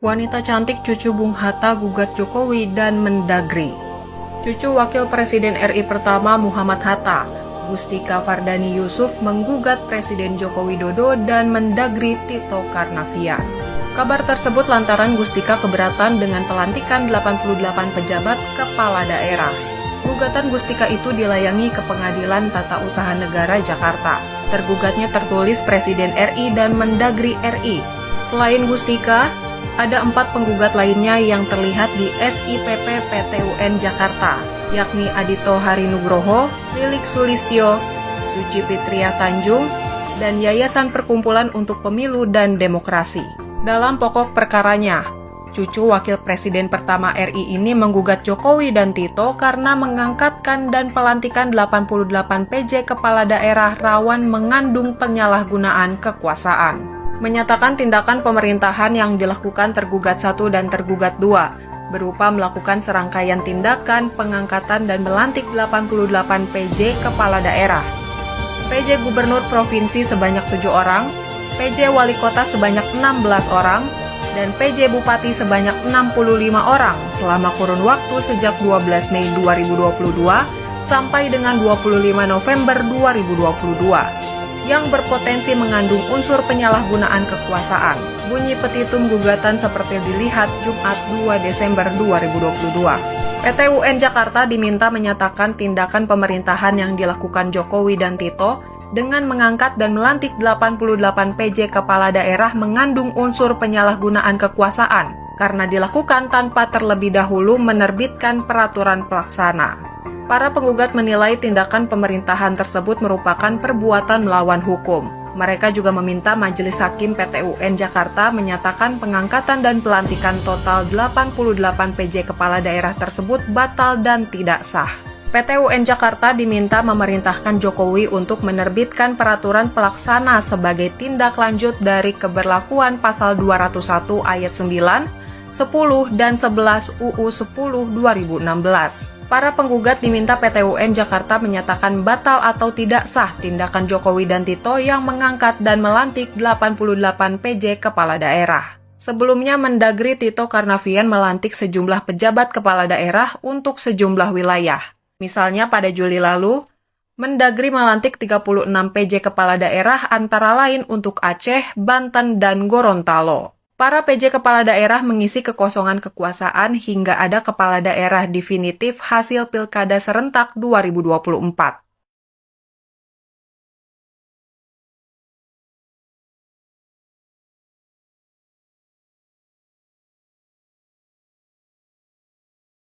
Wanita cantik cucu Bung Hatta gugat Jokowi dan Mendagri. Cucu Wakil Presiden RI pertama Muhammad Hatta, Gustika Fardani Yusuf menggugat Presiden Joko Widodo dan Mendagri Tito Karnavian. Kabar tersebut lantaran Gustika keberatan dengan pelantikan 88 pejabat kepala daerah. Gugatan Gustika itu dilayangi ke Pengadilan Tata Usaha Negara Jakarta. Tergugatnya tertulis Presiden RI dan Mendagri RI. Selain Gustika, ada 4 penggugat lainnya yang terlihat di SIPP PT UN Jakarta, yakni Adito Harinugroho, Lilik Sulistyo, Suci Fitria Tanjung, dan Yayasan Perkumpulan untuk Pemilu dan Demokrasi. Dalam pokok perkaranya, cucu Wakil Presiden pertama RI ini menggugat Jokowi dan Tito karena mengangkatkan dan pelantikan 88 PJ kepala daerah rawan mengandung penyalahgunaan kekuasaan. Menyatakan tindakan pemerintahan yang dilakukan tergugat 1 dan tergugat 2, berupa melakukan serangkaian tindakan pengangkatan dan melantik 88 PJ kepala daerah. PJ Gubernur Provinsi sebanyak 7 orang, PJ Wali Kota sebanyak 16 orang, dan PJ Bupati sebanyak 65 orang selama kurun waktu sejak 12 Mei 2022 sampai dengan 25 November 2022. Yang berpotensi mengandung unsur penyalahgunaan kekuasaan. Bunyi petitum gugatan seperti dilihat Jumat 2 Desember 2022. PT UN Jakarta diminta menyatakan tindakan pemerintahan yang dilakukan Jokowi dan Tito dengan mengangkat dan melantik 88 PJ kepala daerah mengandung unsur penyalahgunaan kekuasaan karena dilakukan tanpa terlebih dahulu menerbitkan peraturan pelaksana. Para penggugat menilai tindakan pemerintahan tersebut merupakan perbuatan melawan hukum. Mereka juga meminta Majelis Hakim PT UN Jakarta menyatakan pengangkatan dan pelantikan total 88 PJ kepala daerah tersebut batal dan tidak sah. PT UN Jakarta diminta memerintahkan Jokowi untuk menerbitkan peraturan pelaksana sebagai tindak lanjut dari keberlakuan pasal 201 ayat 9, 10 dan 11 UU 10 2016. Para penggugat diminta PT UN Jakarta menyatakan batal atau tidak sah tindakan Jokowi dan Tito yang mengangkat dan melantik 88 PJ kepala daerah. Sebelumnya Mendagri Tito Karnavian melantik sejumlah pejabat kepala daerah untuk sejumlah wilayah. Misalnya pada Juli lalu, Mendagri melantik 36 PJ kepala daerah antara lain untuk Aceh, Banten, dan Gorontalo. Para PJ kepala daerah mengisi kekosongan kekuasaan hingga ada kepala daerah definitif hasil Pilkada serentak 2024.